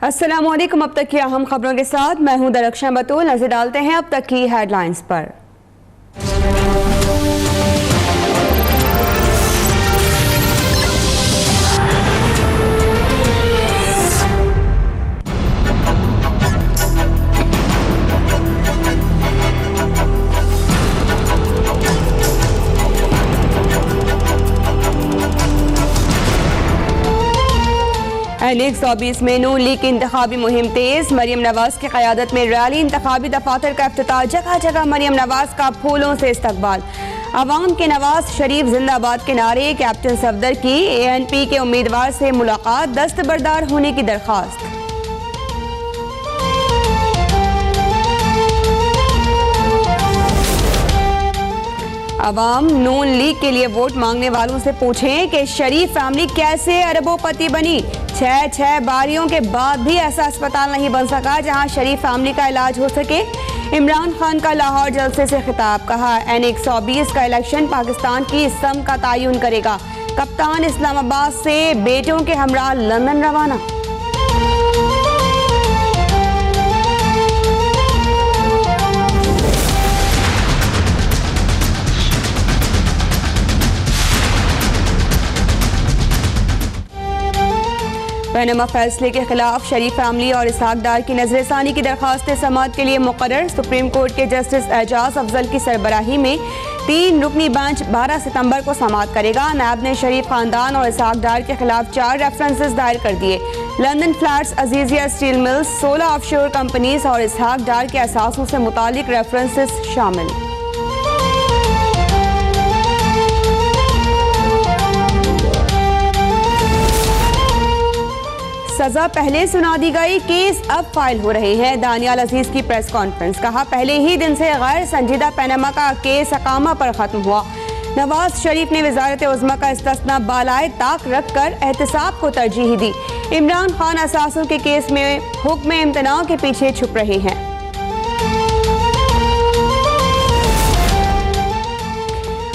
अस्सलामुअलैकुम। अब तक की अहम खबरों के साथ मैं हूं दरख्शां बतूल। नजर डालते हैं अब तक की हेडलाइंस पर। लीग 120 में नून लीग की इंतखाबी मुहिम तेज। मरियम नवाज की क़यादत में रैली, इंतखाबी दफातर का इफ्तिताह, जगह जगह मरियम नवाज का फूलों से इस्तकबाल। अवाम के नवाज शरीफ जिंदाबाद के नारे। कैप्टन सफदर की ANP के उम्मीदवार से मुलाकात, दस्तबरदार होने की दरख्वास्त। अवाम नून लीग के लिए वोट मांगने वालों से पूछें कि शरीफ फैमिली कैसे अरबोपति बनी। छह बारियों के बाद भी ऐसा अस्पताल नहीं बन सका जहां शरीफ फैमिली का इलाज हो सके। इमरान खान का लाहौर जलसे से खिताब, कहा NX 120 का इलेक्शन पाकिस्तान की सम का तयन करेगा। कप्तान इस्लामाबाद से बेटों के हमरा लंदन रवाना। पनामा फैसले के खिलाफ शरीफ फैमिली और इसहाक डार की नजरसानी की दरखास्तें समाअत के लिए मुकर्रर। सुप्रीम कोर्ट के जस्टिस एजाज अफजल की सरबराही में 3 रुकनी बेंच 12 सितंबर को समाअत करेगा। नायब ने शरीफ खानदान और इसहाक डार के खिलाफ 4 रेफरेंसेस दायर कर दिए। London flats, Azizia steel mills, 16 offshore companies और इसहाक डार के असासों से मुतालिक रेफरेंसेस शामिल। सजा पहले सुना दी गई, केस अब फाइल हो रहे हैं। दानियाल अजीज की प्रेस कॉन्फ्रेंस, कहा पहले ही दिन से गैर संजीदा पनामा का केस अकामा पर खत्म हुआ। नवाज शरीफ ने वजारत उज़्मा का इस्तिस्ना बालाए ताक रखकर एहतसाब को तरजीह दी। इमरान खान असासों के केस में हुक्म इम्तनाअ के पीछे छुप रहे हैं।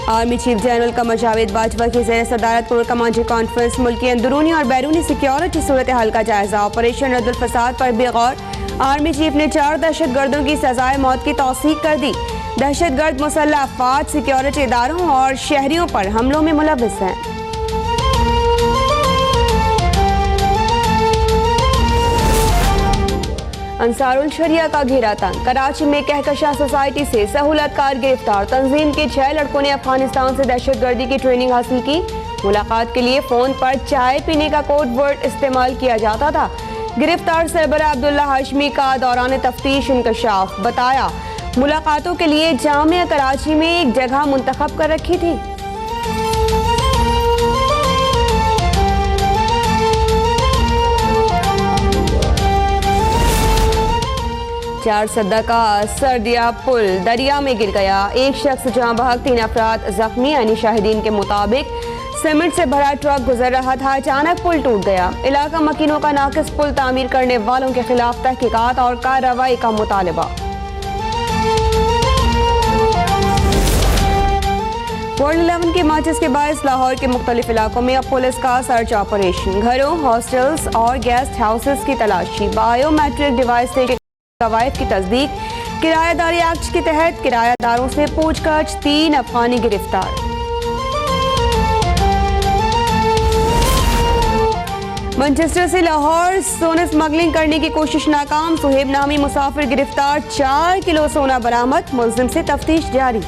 Army chief general Qamar Javed Bajwa की ज़ेर सदारत कोर कमांडर कॉन्फ्रेंस, मुल्की अंदरूनी और बैरूनी सिक्योरिटी सूरत हाल का जायजा। ऑपरेशन रद्दुल फसाद पर भी गौर। आर्मी चीफ ने 4 दहशतगर्दों की सजाए मौत की तौसीक कर दी। दहशतगर्द मुसल्लह अफवाज, सिक्योरिटी इदारों और शहरियों पर हमलों में मुलव्विस हैं। अंसारुल शरिया का घेरा तंग, कराची में कहकशा सोसाइटी से सहूलतकार गिरफ्तार। तंजीम के 6 लड़कों ने अफगानिस्तान से दहशतगर्दी की ट्रेनिंग हासिल की। मुलाकात के लिए फोन पर चाय पीने का कोड वर्ड इस्तेमाल किया जाता था। गिरफ्तार सरबराह अब्दुल्ला हाशमी का दौरान तफ्तीश इंकशाफ, बताया मुलाकातों के लिए जामिया कराची में एक जगह मुंतखब कर रखी थी। चार सद्दा का सरदिया पुल दरिया में गिर गया। एक शख्स जहां बहक, 3 अफराद जख्मी। यानी शाहिदीन के मुताबिक सीमेंट से भरा ट्रक गुजर रहा था, अचानक पुल टूट गया। इलाका मकीनों का नाकिस पुल तामीर करने वालों के खिलाफ तहकीकात और कार्रवाई का मुतालबा। वर्ल्ड 11 के मार्चेस के बायस लाहौर के मुख्तलिफ इलाकों में अब पुलिस का सर्च ऑपरेशन। घरों, हॉस्टल्स और गेस्ट हाउसेस की तलाशी। बायोमेट्रिक डिवाइस से कवायद की तस्दीक। किरायादारी एक्ट के तहत किरायादारों से पूछताछ। 3 अफगानी गिरफ्तार। मैनचेस्टर से लाहौर सोना स्मगलिंग करने की कोशिश नाकाम। सुहेब नामी मुसाफिर गिरफ्तार। 4 किलो सोना बरामद। मुल्जिम से तफ्तीश जारी।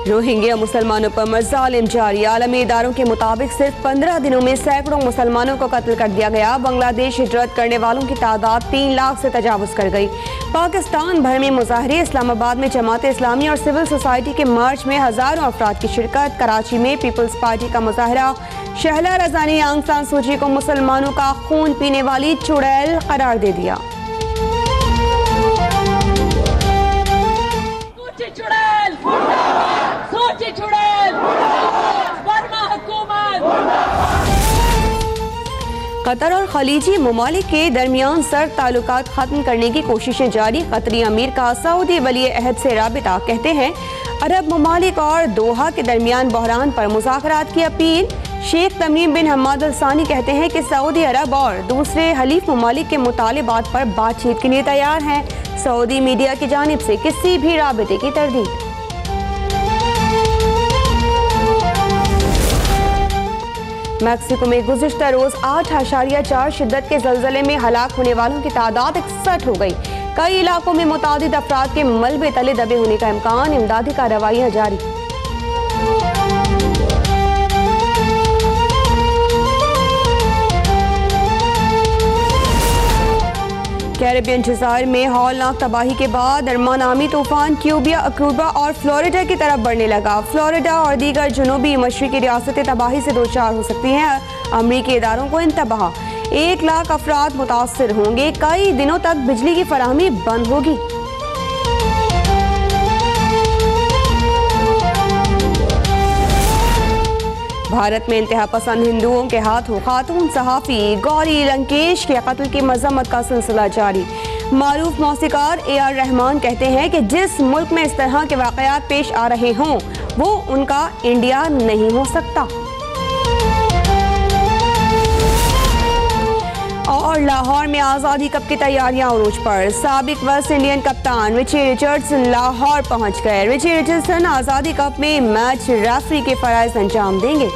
रोहिंग्या मुसलमानों पर मज़ालिम जारी। आलमी इदारों के मुताबिक सिर्फ 15 दिनों में सैकड़ों मुसलमानों को कत्ल कर दिया गया। बांग्लादेश हिजरत करने वालों की तादाद 3 लाख से तजावुज़ कर गई। पाकिस्तान भर में मुजाहरे। इस्लामाबाद में जमात इस्लामी और सिविल सोसाइटी के मार्च में हज़ारों अफराद की शिरकत। कराची में पीपल्स पार्टी का मुजाहरा। शहला रज़ा ने आंग सान सूची को मुसलमानों का खून पीने वाली चुड़ैल करार दे दिया। कतर और खलीजी ममालिक के दरमियान सर्द ताल्लुकात खत्म करने की कोशिशें जारी। कतरी अमीर का सऊदी वली अहद से राबिता। कहते हैं अरब ममालिक और दोहा के दरमियान बहरान पर मुज़ाकरात की अपील। शेख तमीम बिन हम्माद अल सानी कहते हैं कि सऊदी अरब और दूसरे हलीफ ममालिक के मुतालिबात पर बातचीत के लिए तैयार हैं। सऊदी मीडिया की जानिब से किसी भी राबिते की तरदीद। मैक्सिको में गुज़िश्ता रोज 8.4 शिद्दत के ज़लज़ले में हलाक होने वालों की तादाद 61 हो गई। कई इलाकों में मुतादिद अफराद के मलबे तले दबे होने का इम्कान। इमदादी कार्रवाइयाँ जारी। कैरेबियन जज़ायर में हौलनाक तबाही के बाद अरमानामी तूफान क्यूबिया, अक्रूबा और फ्लोरिडा की तरफ बढ़ने लगा। फ्लोरिडा और दीगर जुनूबी मशरिकी रियासतें तबाही से दोचार हो सकती हैं। अमरीकी इदारों को इंतबाह। 1 लाख अफराद मुतासर होंगे। कई दिनों तक बिजली की फराहमी बंद होगी। भारत में इंतहा पसंद हिंदुओं के हाथों खातून सहाफ़ी गौरी लंकेश के कत्ल की मजम्मत का सिलसिला जारी। मारूफ मौसीकार AR रहमान कहते हैं कि जिस मुल्क में इस तरह के वाक़यात पेश आ रहे हों वो उनका इंडिया नहीं हो सकता। और लाहौर में आज़ादी कप की तैयारियां उरूज पर। साबिक वेस्ट इंडियन कप्तान रिची रिचर्डसन लाहौर पहुंच गए। रिची रिचर्डसन आज़ादी कप में मैच रेफरी के फराइज अंजाम देंगे।